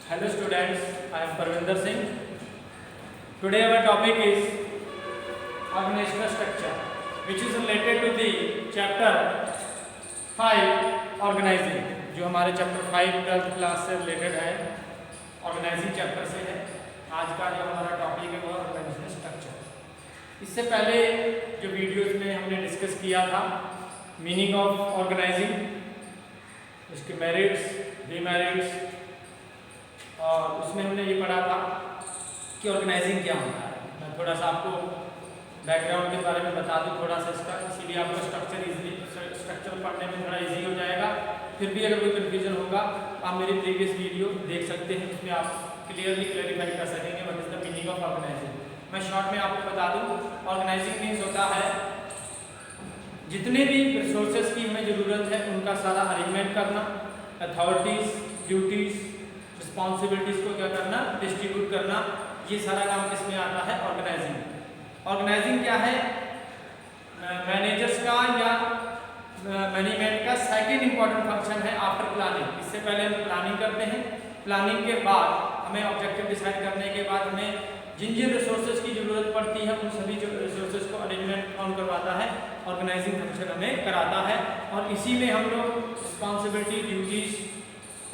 Hello students, I am Parvinder Singh. Today our topic is organizational structure, which is related to the chapter 5 organizing, जो हमारे chapter 5 12th class से related है, organising chapter से है। आज का जो हमारा टॉपिक है वो ऑर्गेनाइजेशनल स्ट्रक्चर। इससे पहले जो वीडियोस में हमने डिस्कस किया था मीनिंग ऑफ ऑर्गेनाइजिंग, उसके मेरिट्स, डिमेरिट्स, और उसमें हमने ये पढ़ा था कि ऑर्गेनाइजिंग क्या होता है। मैं थोड़ा सा आपको बैकग्राउंड के बारे में बता दूं थोड़ा सा इसका, इसीलिए आपको स्ट्रक्चर पढ़ने में थोड़ा इजी हो जाएगा। फिर भी अगर कोई कन्फ्यूजन होगा आप मेरी प्रीवियस वीडियो देख सकते हैं, उसमें आप क्लियरली क्लैरिफाई कर सकेंगे what is the meaning of organising. मैं शॉर्ट में आपको बता दूं, ऑर्गेनाइजिंग मीन्स होता है जितने भी रिसोर्सेज की हमें ज़रूरत है उनका सारा अरेंजमेंट करना, अथॉरिटीज़, ड्यूटीज़, रिस्पॉन्सिबिलिटीज़ को क्या करना, डिस्ट्रीब्यूट करना। ये सारा काम किसमें आता है? ऑर्गेनाइजिंग। ऑर्गेनाइजिंग क्या है? मैनेजर्स का या मैनेजमेंट का सेकंड इंपॉर्टेंट फंक्शन है आफ्टर प्लानिंग। इससे पहले हम प्लानिंग करते हैं, प्लानिंग के बाद हमें ऑब्जेक्टिव डिसाइड करने के बाद हमें जिन जिन रिसोर्सेज की ज़रूरत पड़ती है उन सभी रिसोर्सेज को अरेंजमेंट कौन करवाता है? ऑर्गेनाइजिंग फंक्शन हमें कराता है। और इसी में हम लोग रिस्पॉन्सिबिलिटी, ड्यूटीज़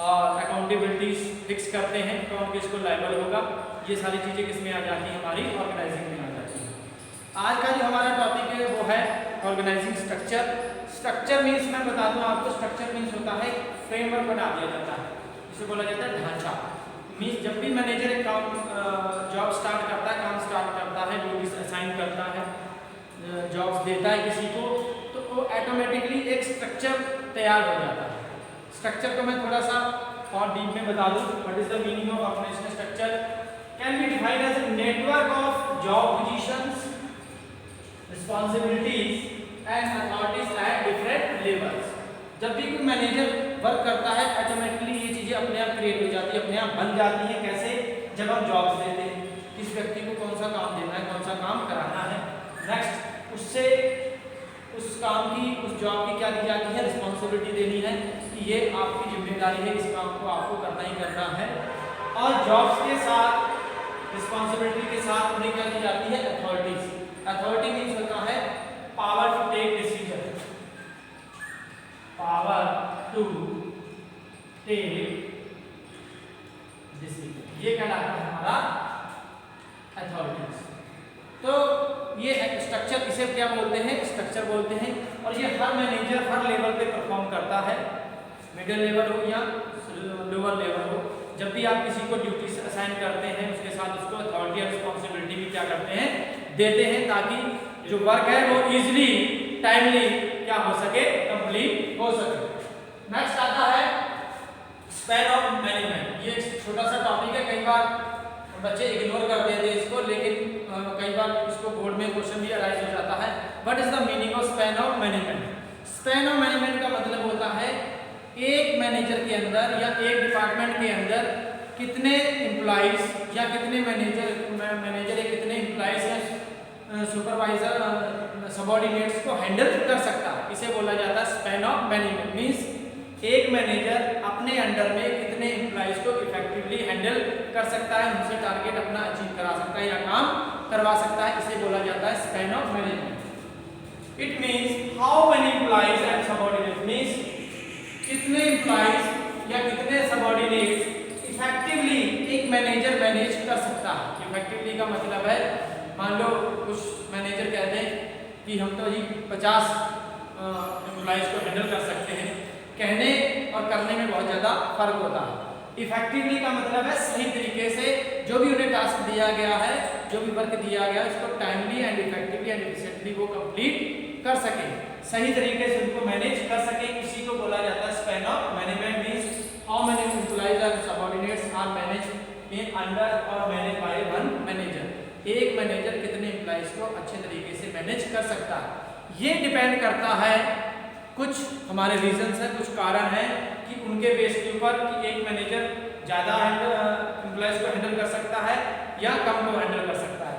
और अकाउंटेबिलिटीज फिक्स करते हैं, कौन किसको लायबल होगा। ये सारी चीज़ें किसमें आ जाती हैं? हमारी ऑर्गेनाइजिंग में आ जाती हैं। आज का जो हमारा टॉपिक है वो है ऑर्गेनाइजिंग स्ट्रक्चर। स्ट्रक्चर मीन्स मैं बता दूं आपको, स्ट्रक्चर मीन्स होता है फ्रेमवर्क बना दिया जाता है, जिसे बोला जाता है ढांचा। मीन्स जब भी मैनेजर एक काम जॉब स्टार्ट करता है, काम स्टार्ट करता है, ड्यूटीज असाइन करता है, जॉब्स देता है किसी को, तो वो ऑटोमेटिकली एक स्ट्रक्चर तैयार हो जाता है। स्ट्रक्चर को मैं थोड़ा सा और डीप में बता दूं, what is the meaning of organisational structure can be defined as a network of job positions, responsibilities and authorities at different levels. जब भी कोई मैनेजर वर्क करता है ऑटोमेटिकली ये चीजें अपने आप क्रिएट हो जाती है, अपने आप बन जाती है। कैसे? जब हम जॉब्स देते हैं, किस व्यक्ति को कौन सा काम देना है, कौन सा काम कराना है, नेक्स्ट उससे उस काम की, उस जॉब की क्या दी जाती है? रिस्पॉन्सिबिलिटी देनी है कि ये आपकी जिम्मेदारी है, इस काम को आपको करना ही करना है। और जॉब्स के साथ, रिस्पॉन्सिबिलिटी के साथ उन्हें क्या दी जाती है? अथॉरिटीज। अथॉरिटी मीन्स होता है power to take decision, power to take decision, ये कहलाता है हमारा अथॉरिटीज। तो ये स्ट्रक्चर, इसे क्या बोलते हैं? स्ट्रक्चर बोलते हैं। और ये हर मैनेजर हर लेवल पे परफॉर्म करता है, मिडिल लेवल हो या लोअर लेवल हो। जब भी आप किसी को ड्यूटीज असाइन करते हैं उसके साथ उसको अथॉरिटी और रिस्पॉन्सिबिलिटी भी क्या करते हैं? देते हैं, ताकि जो वर्क है वो इजीली, टाइमली क्या हो सके? कंप्लीट हो सके। नेक्स्ट आता है स्पैन ऑफ मैनेजमेंट। ये छोटा सा टॉपिक है, कई बार बच्चे इग्नोर कर देते हैं इसको, लेकिन कई बार इसको बोर्ड में क्वेश्चन भी अराइज हो जाता है। What is the meaning of span of management? Span of management का मतलब होता है एक मैनेजर के अंदर या एक डिपार्टमेंट के अंदर कितने एम्प्लॉइज या कितने मैनेजर या कितने एम्प्लॉइज या सुपरवाइजर, सबऑर्डिनेट्स को हैंडल कर सकता है, इसे बोला जाता है स्पैन ऑफ मैनेजमेंट। मीन्स एक मैनेजर अपने अंडर में कितने एम्प्लॉइज को इफेक्टिवली हैंडल कर सकता है, उनसे टारगेट अपना अचीव करा सकता है या काम करवा सकता है, इसे बोला जाता है span of management. It means how many employees and subordinate, means कितने एम्प्लॉइज या कितने सबऑर्डिनेट्स इफेक्टिवली एक मैनेजर मैनेज कर सकता है। इफेक्टिवली का मतलब है, मान लो कुछ मैनेजर कहते हैं कि हम तो जी 50 एम्प्लॉइज को हैंडल कर सकते हैं। कहने और करने में बहुत ज़्यादा फर्क होता है। इफेक्टिवली का मतलब है सही तरीके से जो भी उन्हें टास्क दिया गया है, जो भी वर्क दिया गया है उसको timely and effectively and efficiently वो कंप्लीट कर सके, सही तरीके से उनको मैनेज कर सके, इसी को बोला जाता है span of management. Means how many employees और subordinates are manage in under और मैनेज बाय वन मैनेजर। एक मैनेजर कितने एम्प्लॉइज को अच्छे तरीके से मैनेज कर सकता है, ये डिपेंड करता है। कुछ हमारे रीजंस हैं, कुछ कारण हैं कि उनके बेस के ऊपर कि एक मैनेजर ज़्यादा एम्प्लॉइज को हैंडल कर सकता है या कम को हैंडल कर सकता है।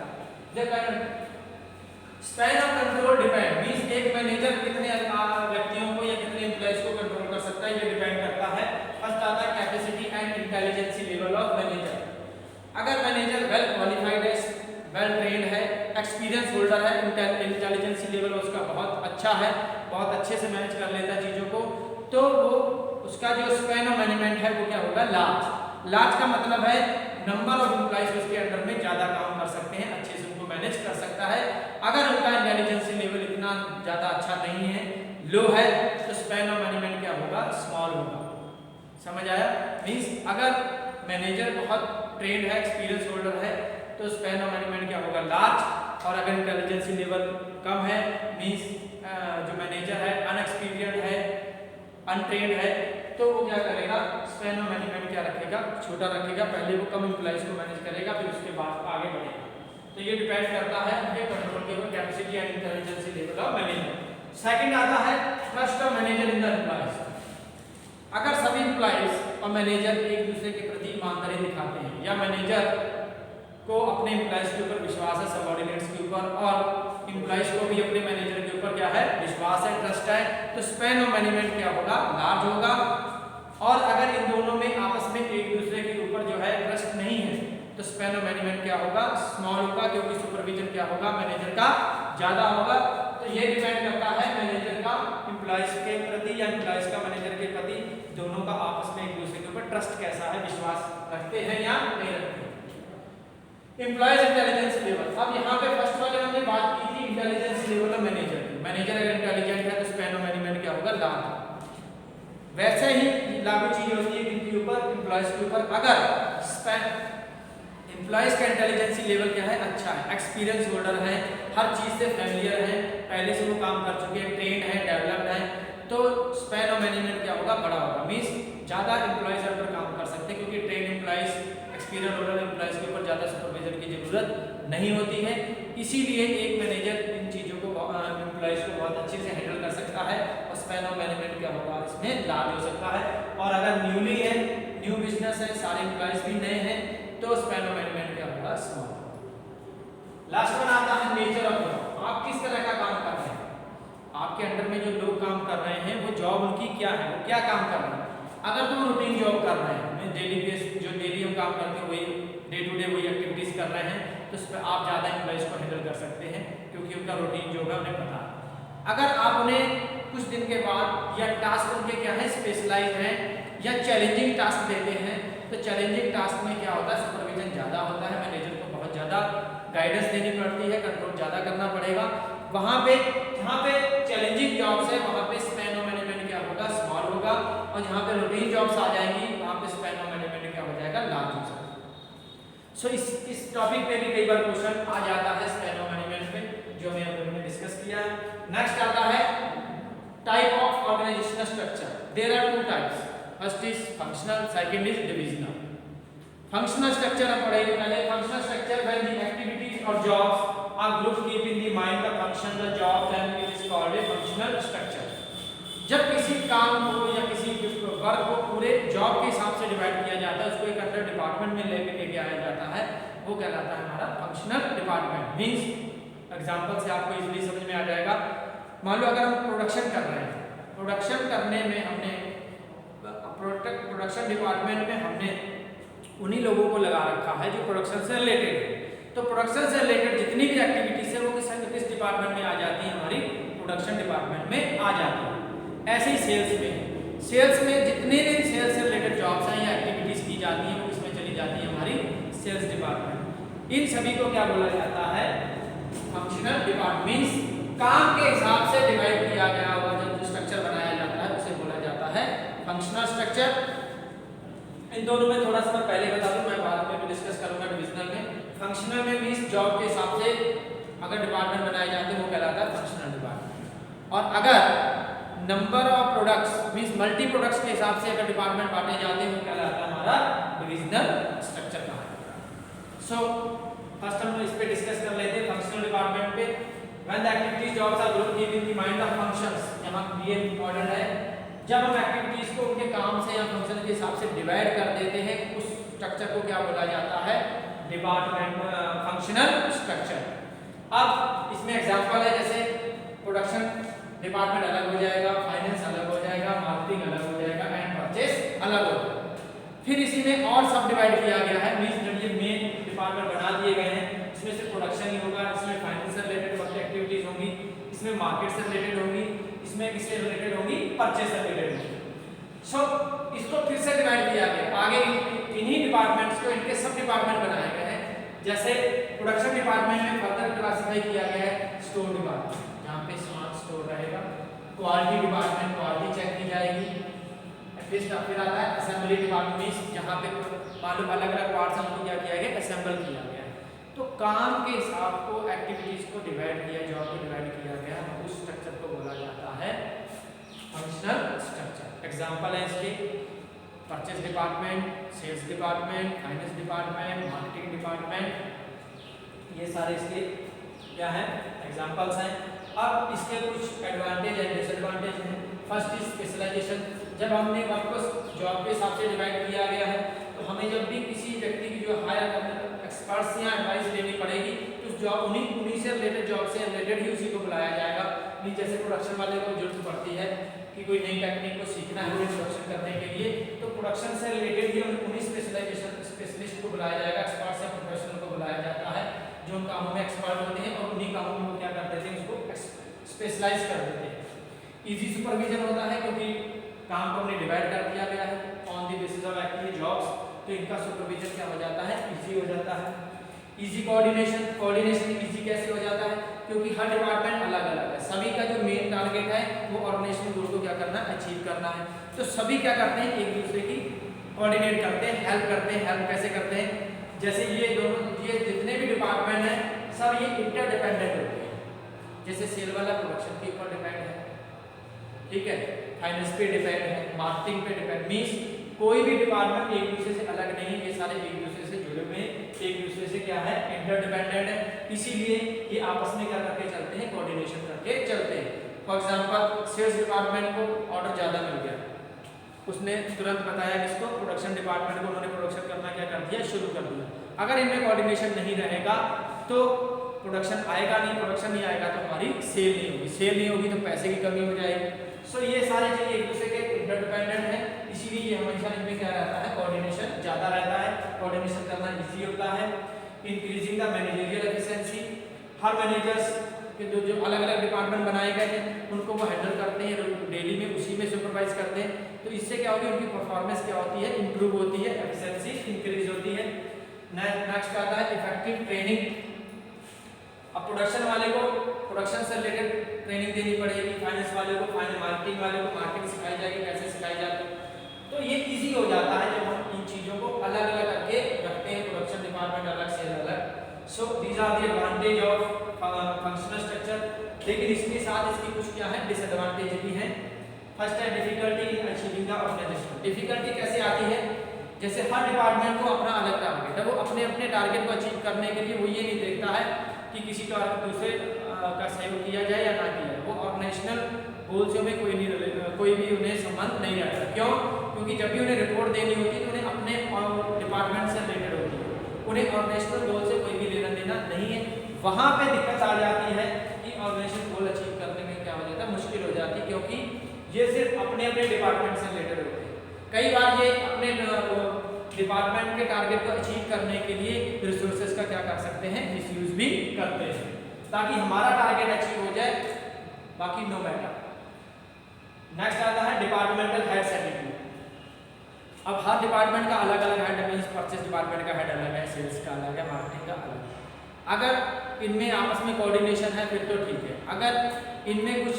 Span of control depend, means एक मैनेजर कितने व्यक्तियों को या कितने एम्प्लॉइज को कंट्रोल कर सकता है, ये डिपेंड करता है। फर्स्ट आता है capacity and intelligency level of experience holder है, इंटेलिजेंसी लेवल उसका बहुत अच्छा है, बहुत अच्छे से मैनेज कर लेता है चीज़ों को, तो वो उसका जो स्पैन ऑफ मैनेजमेंट है वो क्या होगा, लार्ज। लार्ज का मतलब है नंबर ऑफ एम्प्लॉइज उसके अंडर में ज़्यादा काम कर सकते हैं, अच्छे से उनको मैनेज कर सकता है। अगर उनका इंटेलिजेंसी लेवल इतना ज़्यादा अच्छा नहीं है, लो है, तो स्पैन ऑफ मैनेजमेंट क्या होगा, स्मॉल होगा। समझ आया? मीन्स अगर मैनेजर बहुत ट्रेंड है, एक्सपीरियंस होल्डर है, तो स्पैन ऑफ मैनेजमेंट क्या होगा, लार्ज। और अगर इंटेलिजेंसी लेवल कम है, मीन्स जो मैनेजर है अनएक्सपीरियंस है, अनट्रेंड है, तो वो क्या करेगा, स्पैन ऑफ मैनेजमेंट क्या रखेगा, छोटा रखेगा। पहले वो कम एम्प्लॉइज को मैनेज करेगा, फिर उसके बाद आगे बढ़ेगा। तो ये डिपेंड करता है उनके कंट्रोल के ऊपर, capacity and intelligency level of manager. Second आता है trust of manager in the employees. अगर सभी एम्प्लॉइज और मैनेजर एक दूसरे के प्रति ईमानदारी दिखाते हैं, या मैनेजर को अपने एम्प्लॉइज के ऊपर विश्वास है, सबऑर्डिनेट्स के ऊपर, और एम्प्लॉइज को भी अपने मैनेजर के ऊपर क्या है, विश्वास है, ट्रस्ट है, तो स्पैन ऑफ मैनेजमेंट क्या होगा, लार्ज होगा। और अगर इन दोनों में आपस में एक दूसरे के ऊपर जो है ट्रस्ट नहीं है, तो स्पैन ऑफ मैनेजमेंट क्या होगा, स्मॉल होगा, क्योंकि सुपरविजन क्या होगा, मैनेजर का ज्यादा होगा। तो ये डिपेंड करता है मैनेजर का एम्प्लॉइज के प्रति या एम्प्लॉइज का मैनेजर के प्रति, दोनों का आपस में एक दूसरे के ऊपर ट्रस्ट कैसा है, विश्वास रखते हैं या नहीं रखते हैं। Employees intelligence level. अब यहाँ पे फर्स्ट वाले हमने बात की थी इंटेलिजेंस लेवल ऑफ मैनेजर की। मैनेजर अगर इंटेलिजेंट है तो स्पैन ऑफ मैनेजमेंट क्या होगा, लार्ज। वैसे ही लागू चीज होती है किनके ऊपर, एम्प्लॉइज के ऊपर। अगर स्पैन एम्प्लॉइज का इंटेलिजेंसी लेवल क्या है, अच्छा है, एक्सपीरियंस होल्डर है, हर चीज से फैमिलियर है, पहले से वो काम कर चुके हैं, ट्रेंड है, डेवलप्ड है, तो स्पैन ऑफ मैनेजमेंट क्या होगा, बड़ा होगा। मींस ज्यादा एम्प्लॉइज अंडर काम कर सकते हैं, क्योंकि trend employees, experience holder employees के ऊपर ज्यादा सुपरविजन की जरूरत नहीं होती है। इसीलिए एक मैनेजर इन चीजों को, एम्प्लॉइज को बहुत अच्छे से हैंडल कर सकता है, और स्पैन ऑफ मैनेजमेंट क्या होगा, इसमें लार्ज हो सकता है। और अगर न्यूली है, न्यू बिजनेस है, सारे एम्प्लॉइज भी नए हैं, तो स्पैन ऑफ मैनेजमेंट क्या होगा, स्मॉल। लास्ट वन आता है नेचर ऑफ जॉब। आप किस तरह का काम कर रहे हैं, आपके अंडर में जो लोग काम कर रहे हैं वो जॉब उनकी क्या है, वो क्या काम कर रहे हैं। अगर तुम रूटीन जॉब कर रहे हैं, डेली बेस जो डेली हम काम करते हैं वही डे टू डे वही एक्टिविटीज कर रहे हैं, तो उस पर आप ज़्यादा एम्प्लॉइज को हैंडल कर सकते हैं, क्योंकि उनका रूटीन जो है उन्हें पता है। अगर आप उन्हें कुछ दिन के बाद, या टास्क उनके क्या है, स्पेशलाइज हैं, या चैलेंजिंग टास्क देते हैं, तो चैलेंजिंग टास्क में क्या होता है, सुपरविजन ज़्यादा होता है, मैनेजर को बहुत ज़्यादा गाइडेंस देनी पड़ती है, कंट्रोल ज़्यादा करना पड़ेगा। वहाँ पे जहाँ पे चैलेंजिंग जॉब्स है वहाँ पे स्पैन ऑफ मैनेजमेंट क्या होगा, स्मॉल होगा, और जहाँ पे रूटीन जॉब्स आ जाएंगी वहाँ पे स्पैन ऑफ मैनेजमेंट क्या हो जाएगा, लार्ज हो जाएगा। सो इस टॉपिक पे भी कई बार क्वेश्चन आ जाता है स्पैन ऑफ मैनेजमेंट पे, जो हमने डिस्कस किया है। नेक्स्ट आता है type of organisational structure. There are two types, first is functional, second is divisional. Functional structure हम पढ़ेंगे पहले। Functional structure when the activities और jobs are grouped keep in the mind the function the job, then it is called a functional structure। जब किसी काम को या किसी वर्क को पूरे जॉब के हिसाब से डिवाइड किया जाता है, उसको एक अंडर डिपार्टमेंट में लेके आया जाता है, वो कहलाता है हमारा फंक्शनल डिपार्टमेंट। मींस एग्जांपल से आपको इजीली समझ में आ जाएगा। मान लो अगर हम प्रोडक्शन कर रहे हैं, प्रोडक्शन करने में हमने प्रोडक्शन डिपार्टमेंट में हमने उन्हीं लोगों को लगा रखा है जो प्रोडक्शन से रिलेटेड है, तो प्रोडक्शन से रिलेटेड जितनी भी एक्टिविटीज है वो किस डिपार्टमेंट में आ जाती है, हमारी प्रोडक्शन डिपार्टमेंट में आ जाती है। ऐसे ही सेल्स में जितने भी सेल्स से रिलेटेड जॉब्स हैं या एक्टिविटीज की जाती हैं वो किसमें चली जाती है, हमारी सेल्स डिपार्टमेंट। इन सभी को क्या बोला जाता है, फंक्शनल डिपार्टमेंट। काम के हिसाब से डिवाइड किया गया हुआ जो स्ट्रक्चर बनाया जाता है उसे बोला जाता है फंक्शनल स्ट्रक्चर। इन दोनों में थोड़ा सा मैं पहले बता दूं, मैं बाद में भी डिस्कस करूंगा डिविजनल में। फंक्शनल में मींस जॉब के हिसाब से अगर डिपार्टमेंट बनाए जाते हैं वो कहलाता है फंक्शनल डिपार्टमेंट। और अगर number of products means multi products के हिसाब से अगर डिपार्टमेंट बांटे जाते हैं वो कहलाता है हमारा डिविजनल स्ट्रक्चर कहा जाता है। सो फर्स्ट हम इस पे डिस्कस कर लेते हैं फंक्शनल डिपार्टमेंट पे। When the activities jobs are grouped in the mind of functions, यहां ये इंपॉर्टेंट है, जब हम एक्टिविटीज को उनके काम से या फंक्शन के हिसाब से डिवाइड कर देते हैं उस स्ट्रक्चर को क्या बोला जाता है, डिपार्टमेंट फंक्शनल स्ट्रक्चर। अब इसमें एग्जांपल है, जैसे प्रोडक्शन डिपार्टमेंट अलग हो जाएगा, फाइनेंस अलग हो जाएगा, मार्केटिंग अलग हो जाएगा, एंड परचेस अलग हो जाएगा। फिर इसी में और सब डिवाइड किया गया है, मींस जब ये मेन डिपार्टमेंट बना दिए गए हैं इसमें से प्रोडक्शन ही होगा, इसमें फाइनेंस से रिलेटेड वर्क एक्टिविटीज होंगी, इसमें मार्केट से रिलेटेड होंगी, इसमें किससे रिलेटेड होंगी, परचेज से रिलेटेड होंगी। सो इसको फिर से डिवाइड किया गया, आगे इन्हीं डिपार्टमेंट्स को इनके सब डिपार्टमेंट बनाए गए हैं। जैसे प्रोडक्शन डिपार्टमेंट में फर्दर क्लासिफाई किया गया है स्टोर डिपार्टमेंट, जहाँ पे सामान स्टोर रहेगा। क्वालिटी डिपार्टमेंट, क्वालिटी चेक की जाएगी। फिर आता है असेंबली डिपार्टमेंट, जहाँ पे मालूम अलग अलग पार्ट्स हमको क्या किया गया, असेंबल किया गया है। तो काम के हिसाब को, एक्टिविटीज को डिवाइड किया, जॉब को डिवाइड किया गया, उस स्ट्रक्चर को बोला जाता है फंक्शनल स्ट्रक्चर। एग्जांपल है इसके purchase department, sales department, finance department, marketing department, ये सारे इसके क्या है, एग्जांपल्स हैं। अब इसके कुछ एडवांटेज एंड डिसएडवांटेज हैं। First is specialisation. जब हमने वर्क को जॉब के हिसाब से डिवाइड किया गया है, तो हमें जब भी किसी व्यक्ति की जो हायर करने एक्सपर्ट्स या एडवाइस लेनी पड़ेगी, तो उस जॉब उन्हीं से रिलेटेड, जॉब से रिलेटेड ही उसी को बुलाया जाएगा। नहीं जैसे प्रोडक्शन वाले को जरूरत पड़ती है कि कोई नई टेक्निक को सीखना है प्रोडक्शन करने के लिए, तो प्रोडक्शन से रिलेटेड ही उन्हीं स्पेशलिस्ट को बुलाया जाएगा, एक्सपर्ट्स या प्रोफेशनल को बुलाया जाता है, जो उन कामों में एक्सपर्ट होते हैं, और उन्हीं कामों में वो क्या कर देते हैं, उसको स्पेशलाइज कर देते हैं। इजी सुपरविजन होता है, क्योंकि काम को हमने डिवाइड कर दिया गया है on the basis of active jobs, तो इनका सुपरविजन क्या हो जाता है, इजी हो जाता है। Easy coordination. कोऑर्डिनेशन इजी कैसे हो जाता है, क्योंकि हर डिपार्टमेंट अलग अलग है, सभी का जो मेन टारगेट है वो ऑर्गेनाइजेशन गोल को क्या करना है, अचीव करना है। तो सभी क्या करते हैं, एक दूसरे की कोऑर्डिनेट करते हैं, हेल्प करते हैं। हेल्प कैसे करते हैं, जैसे ये जितने भी डिपार्टमेंट हैं सब ये इंटरडिपेंडेंट होते हैं। जैसे सेल वाला प्रोडक्शन के ऊपर डिपेंड है, ठीक है, फाइनेंस पे डिपेंड है, मार्केटिंग पे डिपेंड, मींस कोई भी डिपार्टमेंट एक दूसरे से अलग नहीं है, ये सारे एक दूसरे से जुड़े हुए हैं, एक दूसरे से क्या है, इंटरडिपेंडेंट है। इसीलिए ये आपस में क्या करके चलते हैं, कोऑर्डिनेशन करके चलते हैं। फॉर एग्जांपल सेल्स डिपार्टमेंट को ऑर्डर ज़्यादा मिल गया, उसने तुरंत बताया किसको, प्रोडक्शन डिपार्टमेंट को, उन्होंने प्रोडक्शन करना क्या कर दिया, शुरू कर दिया। अगर इनमें कोऑर्डिनेशन नहीं रहेगा तो प्रोडक्शन आएगा नहीं, प्रोडक्शन नहीं आएगा तो हमारी सेल नहीं होगी, सेल नहीं होगी तो पैसे की कमी हो जाएगी। सो ये सारी चीज़ें एक दूसरे के इंटरडिपेंडेंट हैं, इसीलिए ये हमेशा इनमें क्या रहता है, कोऑर्डिनेशन ज़्यादा रहता है, कोऑर्डिनेशन करना इजी होता है। Increasing the managerial efficiency. Her managers के जो अलग अलग डिपार्टमेंट बनाए गए हैं उनको वो हैंडल करते हैं, डेली में उसी में सुपरवाइज करते हैं, तो इससे क्या होगी, उनकी परफॉर्मेंस क्या होती है, इंप्रूव होती है, एफिशिएंसी इंक्रीज होती है। नेक्स्ट आता है इफेक्टिव ट्रेनिंग। अब प्रोडक्शन वाले को प्रोडक्शन से रिलेटेड ट्रेनिंग देनी पड़ेगी, फाइनेंस वाले को मार्केटिंग वाले को मार्केटिंग सिखाई जाएगी, कैसे सिखाई जाती है। तो ये इजी हो जाता है जब हम इन चीज़ों को अलग अलग करके रखते हैं, प्रोडक्शन डिपार्टमेंट अलग, सेल अलग। So these are the advantage of functional structure. लेकिन इसके साथ इसकी कुछ क्या है, डिसएडवांटेज भी हैं। फर्स्ट है difficulty in achieving the organisation. Difficulty कैसे आती है, जैसे हर डिपार्टमेंट को अपना अलग टारगेट है, वो अपने अपने टारगेट को अचीव करने के लिए वो ये नहीं देखता है कि किसी का दूसरे का सहयोग किया जाए या ना किया जाए, वो ऑर्गेनाइजेशनल गोल्स में कोई भी उन्हें संबंध नहीं रहता। क्यों, क्योंकि जब भी उन्हें रिपोर्ट देनी होती है तो उन्हें अपने डिपार्टमेंट से रिलेटेड होती है, उन्हें ऑर्गेनाइजेशनल गोल से कोई भी लेना देना नहीं है। वहाँ पे दिक्कत आ जाती है कि ऑर्गेनाइजेशन गोल अचीव करने में क्या हो जाता है, मुश्किल हो जाती है, क्योंकि ये सिर्फ अपने अपने डिपार्टमेंट से रिलेटेड होते हैं। कई बार ये अपने डिपार्टमेंट के टारगेट को अचीव करने के लिए रिसोर्सेज का क्या कर सकते हैं, मिसयूज भी करते हैं, ताकि हमारा टारगेट अचीव हो जाए, बाकी नो मैटर। नेक्स्ट आता है डिपार्टमेंटल हेड्स एटीट्यूड। अब हर डिपार्टमेंट का अलग अलग हेड, मींस परचेज डिपार्टमेंट का हेड अलग है, सेल्स का अलग है, मार्केटिंग का अलग है। अगर इनमें आपस में कोऑर्डिनेशन है फिर तो ठीक है, अगर इनमें कुछ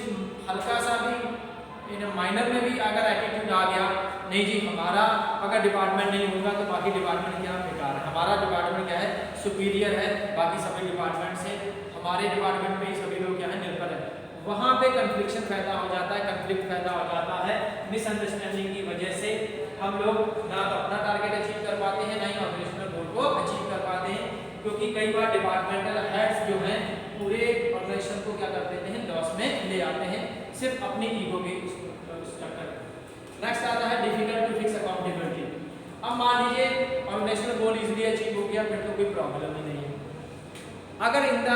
हल्का सा भी माइनर में भी अगर एटीट्यूड आ गया, नहीं जी हमारा अगर डिपार्टमेंट नहीं होगा तो बाकी डिपार्टमेंट क्या बेकार है, हमारा डिपार्टमेंट क्या है, सुपीरियर है बाकी सभी डिपार्टमेंट से, हमारे डिपार्टमेंट में ही सभी लोग क्या है, निर्भर है, वहाँ पे कन्फ्लिक्शन पैदा हो जाता है, कंफ्लिक्ट पैदा हो जाता है। मिसअंडरस्टैंडिंग की वजह से हम लोग ना तो अपना टारगेट अचीव कर पाते हैं, ना ही ऑर्गेनाइजेशनल गोल को अचीव कर पाते हैं, क्योंकि कई बार डिपार्टमेंटल हेड्स जो हैं पूरे ऑर्गेनाइजेशन को क्या कर देते हैं, लॉस में ले आते हैं, सिर्फ अपनी ईगो के चक्कर। नेक्स्ट आता है डिफिकल्ट टू फिक्स अकाउंटेबिलिटी। अब मान लीजिए ऑर्गेनाइजेशनल गोल इजीली अचीव हो गया, फिर तो कोई प्रॉब्लम ही नहीं है। अगर इन द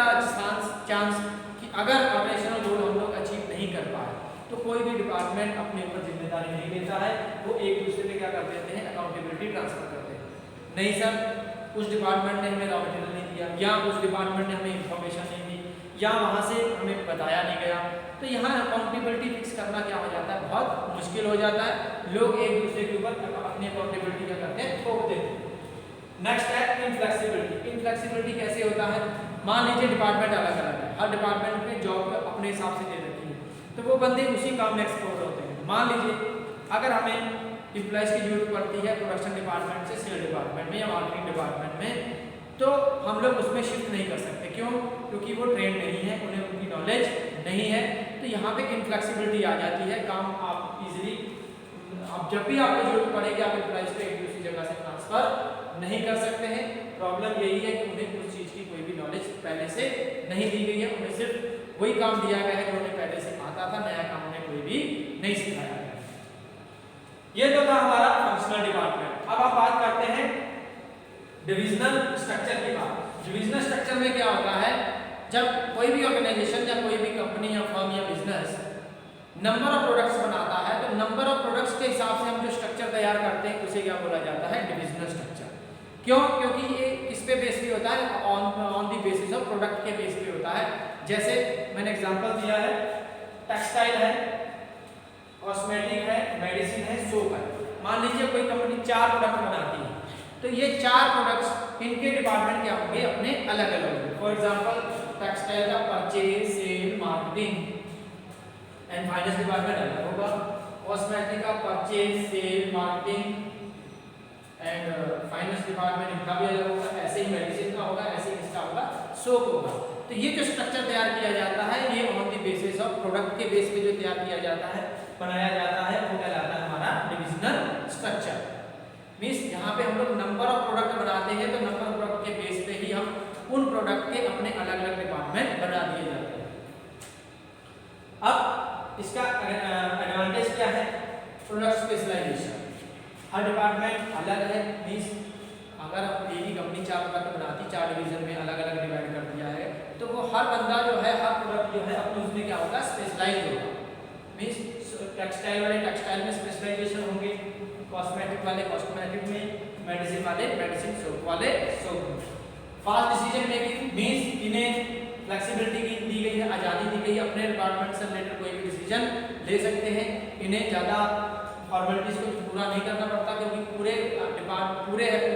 चांस कि अगर ऑर्गेनाइजेशनल गोल हम लोग अचीव नहीं कर पाए तो कोई भी डिपार्टमेंट अपने ऊपर जिम्मेदारी नहीं लेता है, वो एक दूसरे पे क्या कर देते हैं, अकाउंटेबिलिटी ट्रांसफर करते हैं। नहीं सर, उस डिपार्टमेंट ने हमें रॉ मटेरियल नहीं दिया, या उस डिपार्टमेंट ने हमें इंफॉर्मेशन नहीं दी, या वहाँ से हमें बताया नहीं गया, तो यहाँ अकाउंटेबिलिटी फिक्स करना क्या हो जाता है, बहुत मुश्किल हो जाता है। लोग एक दूसरे के ऊपर अपनी अकाउंटेबिलिटी क्या करते हैं, थोप देते हैं। नेक्स्ट है इनफ्लेक्सिबिलिटी। इनफ्लेक्सिबिलिटी कैसे होता है, मान लीजिए डिपार्टमेंट अलग अलग है, हर डिपार्टमेंट में जॉब अपने हिसाब से दे रखी है, तो वो बंदे उसी काम में एक्सपोर्ट होते हैं। मान लीजिए अगर हमें एम्प्लॉयज़ की जरूरत पड़ती है प्रोडक्शन डिपार्टमेंट से सेल डिपार्टमेंट में या मार्केटिंग डिपार्टमेंट में, तो हम लोग उसमें शिफ्ट नहीं कर सकते। क्यों? क्योंकि वो ट्रेन नहीं है, उन्हें उनकी नॉलेज नहीं है। तो यहाँ पे इनफ्लेक्सिबिलिटी आ जाती है, काम आप इजीली, आप जब भी आपको जरूरत पड़ेगी आप एम्प्लॉयज़ को एक दूसरी जगह से ट्रांसफर नहीं कर सकते हैं। प्रॉब्लम यही है कि उन्हें उस चीज़ की कोई भी नॉलेज पहले से नहीं दी गई है, उन्हें सिर्फ वही काम दिया गया है जो उन्हें पहले से आता था, नया काम उन्हें कोई भी नहीं सिखाया गया। ये तो था हमारा फंक्शनल डिपार्टमेंट। अब आप बात करते हैं डिविजनल स्ट्रक्चर की बात। डिविजनल स्ट्रक्चर में क्या होता है, जब कोई भी ऑर्गेनाइजेशन या कोई भी कंपनी या फर्म या बिजनेस नंबर ऑफ प्रोडक्ट्स बनाता है, तो नंबर ऑफ प्रोडक्ट्स के हिसाब से हम जो स्ट्रक्चर तैयार करते हैं उसे क्या बोला जाता है, डिविजनल स्ट्रक्चर। क्यों? क्योंकि ये किस पे बेस पे होता है, on the basis of product के बेस पे होता है। जैसे मैंने एग्जांपल दिया है, टेक्सटाइल है, कॉस्मेटिक है, मेडिसिन है, सोप है। मान लीजिए कोई कंपनी 4 प्रोडक्ट बनाती है, तो ये 4 प्रोडक्ट्स इनके डिपार्टमेंट क्या होंगे, अपने अलग अलग होंगे। फॉर एग्जांपल टेक्सटाइल का purchase, sale, marketing and finance department अलग होगा, कॉस्मेटिक का purchase, sale, marketing and finance department इनका भी अलग होगा, ऐसे ही मेडिसिन का होगा, ऐसे ही इसका होगा, सोप होगा। तो ये जो स्ट्रक्चर तैयार किया जाता है, ये on the basis of product के बेस पे जो तैयार किया जाता है, बनाया जाता है, वो कहलाता है हमारा डिविजनल स्ट्रक्चर। मींस यहाँ पे हम लोग नंबर ऑफ प्रोडक्ट बनाते हैं, तो नंबर ऑफ प्रोडक्ट के बेस पे ही हम उन प्रोडक्ट के अपने अलग अलग डिपार्टमेंट बना दिए जाते हैं। अब इसका एडवांटेज क्या है, प्रोडक्ट स्पेशलाइजेशन। हर डिपार्टमेंट अलग है, मींस अगर एक ही कंपनी 4 प्रोडक्ट बनाती, 4 डिवीजन में अलग अलग डिवाइड कर दिया है, तो वो हर बंदा जो है, हर प्रोडक्ट जो है अपने उसमें क्या होगा, स्पेशलाइज होगा। मींस टेक्सटाइल वाले टेक्सटाइल में स्पेशलाइजेशन होंगे, कॉस्मेटिक वाले कॉस्मेटिक में, मेडिसिन वाले मेडिसिन, सोप वाले सोप में। फास्ट डिसीजन मेकिंग, मींस इन्हें फ्लेक्सिबिलिटी दी गई है, आज़ादी दी गई है, अपने डिपार्टमेंट से रिलेटेड कोई भी डिसीजन ले सकते हैं। इन्हें ज़्यादा फॉर्मेलिटीज को पूरा नहीं करना पड़ता, क्योंकि पूरे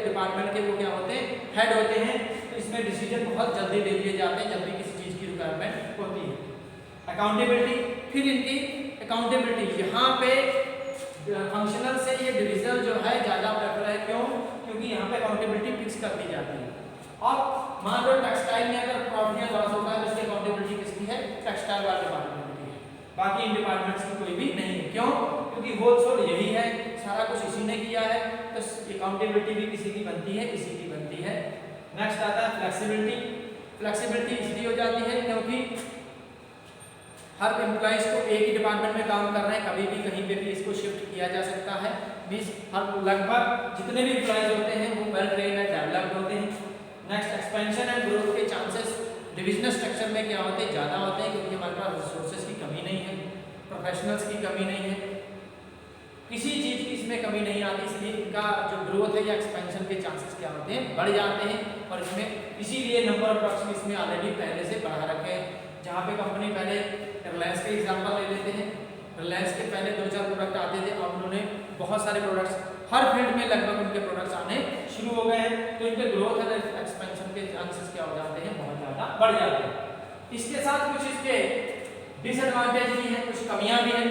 डिपार्टमेंट के वो क्या होते हैं, हेड होते हैं, तो इसमें डिसीजन बहुत जल्दी ले लिए जाते हैं जब भी किसी चीज़ की रिक्वायरमेंट होती है। अकाउंटेबिलिटी, फिर इनकी अकाउंटेबिलिटी यहाँ पे फंक्शनल से ये डिविजनल जो है ज़्यादा प्रेफर है। क्यों? क्योंकि यहाँ पे अकाउंटेबिलिटी फिक्स कर दी जाती है। और मान लो टेक्सटाइल में अगर प्रॉफिट या लॉस होता है, तो उसकी अकाउंटेबिलिटी किसकी है, टेक्सटाइल वाले डिपार्टमेंट की है, बाकी इन डिपार्टमेंट्स की कोई भी नहीं है। क्यों? क्योंकि होलसेल यही है, सारा कुछ इसी ने किया है, तो अकाउंटेबिलिटी भी किसी की बनती है, इसी की बनती है। नेक्स्ट आता है फ्लेक्सिबिलिटी। फ्लेक्सिबिलिटी इसलिए हो जाती है क्योंकि हर एम्प्लॉइज को एक ही डिपार्टमेंट में काम कर रहे हैं, कभी भी कहीं पे भी इसको शिफ्ट किया जा सकता है। मींस हर लगभग जितने भी एम्प्लॉइज होते हैं वो वेल ट्रेन एंड डेवलप्ड होते हैं। नेक्स्ट एक्सपेंशन एंड ग्रोथ के चांसेस डिविजनल स्ट्रक्चर में क्या होते हैं, ज़्यादा होते हैं, क्योंकि हमारे पास रिसोर्सेज की कमी नहीं है, प्रोफेशनल्स की कमी नहीं है, किसी चीज़ की इसमें कमी नहीं आती, इसलिए इनका जो ग्रोथ है या एक्सपेंशन के चांसेस क्या होते हैं, बढ़ जाते हैं। और इसमें इसीलिए नंबर ऑफ प्रोडक्ट्स इसमें ऑलरेडी पहले से बढ़ा रखे हैं। जहाँ पे कंपनी पहले रिलायंस के एग्जाम्पल ले लेते हैं, रिलायंस के पहले 2-4 प्रोडक्ट आते थे, अब उन्होंने बहुत सारे प्रोडक्ट्स हर फील्ड में लगभग उनके प्रोडक्ट्स आने शुरू हो गए हैं, तो इनके ग्रोथ और एक्सपेंशन के चांसेस क्या हो जाते हैं, बहुत ज़्यादा बढ़ जाते हैं। इसके साथ कुछ इसके डिसएडवांटेज भी हैं, कुछ कमियां भी हैं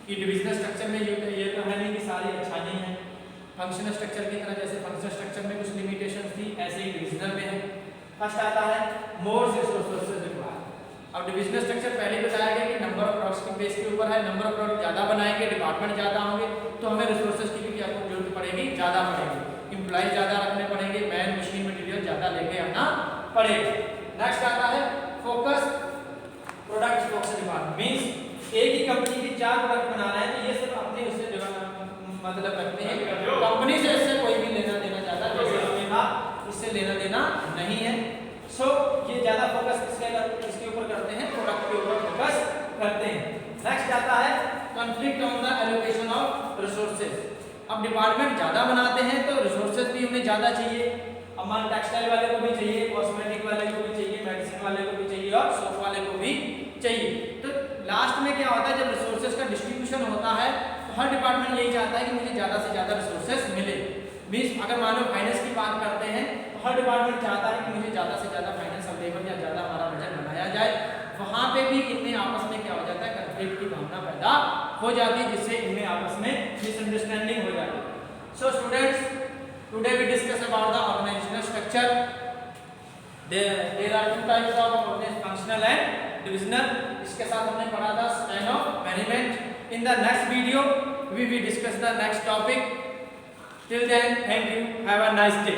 कि डिविजनल स्ट्रक्चर में ये तो है नहीं कि सारी अच्छाई हैं। फंक्शनल स्ट्रक्चर की तरह जैसे फंक्शनल स्ट्रक्चर में कुछ लिमिटेशंस थी, ऐसे ही डिविजनल में है। फर्स्ट आता है मोर रिसोर्सेज रिक्वायर्ड। अब डिविजनल स्ट्रक्चर पहले बताया गया कि नंबर ऑफ प्रोडक्ट्स के बेस के ऊपर है, नंबर ऑफ प्रोडक्ट ज़्यादा बनाएंगे, डिपार्टमेंट ज़्यादा होंगे, तो हमें रिसोर्सेज की भी क्या जरूरत पड़ेगी, ज़्यादा पड़ेगी, एम्प्लॉय ज़्यादा रखने पड़ेंगे, मैन मशीन मटीरियल ज़्यादा लेके आना पड़ेगा। नेक्स्ट आता है focus product focus demand. Means एक ही कंपनी की 4 प्रोडक्ट बना रहे हैं, तो ये सिर्फ अपने उससे मतलब रखते हैं, कंपनी से इससे कोई भी लेना देना ज़्यादा, जैसे हमें था इससे लेना देना नहीं है। सो ये ज़्यादा फोकस इसके ऊपर करते हैं, प्रोडक्ट के ऊपर फोकस करते हैं। नेक्स्ट आता है conflict on the allocation of resources. अब डिपार्टमेंट ज़्यादा बनाते हैं तो रिसोर्सेज भी उन्हें ज़्यादा चाहिए। अब मान टेक्सटाइल वाले को भी चाहिए, कॉस्मेटिक वाले को भी चाहिए, मेडिसिन वाले को भी चाहिए और सोप वाले को भी चाहिए। तो लास्ट में क्या होता है, जब रिसोर्सेज का डिस्ट्रीब्यूशन होता है तो हर डिपार्टमेंट यही चाहता है कि मुझे ज़्यादा से ज़्यादा रिसोर्सेज मिले। मीन्स अगर मान लो फाइनेंस की बात करते हैं तो हर डिपार्टमेंट चाहता है कि मुझे ज़्यादा से ज़्यादा फाइनेंस अवेलेबल या ज़्यादा हमारा बजट बनाया जाए। वहाँ पे भी इनमें आपस में क्या हो जाता है, कंफ्लिक्ट की भावना पैदा हो जाती है, जिससे इनमें आपस में मिसअंडरस्टैंडिंग हो जाती है। So students, today we discuss about the organisational structure. There are two types of organisation, functional and divisional. इसके साथ हमने पढ़ा था style of management. In the next video we will discuss the next topic. Till then, thank you, have a nice day.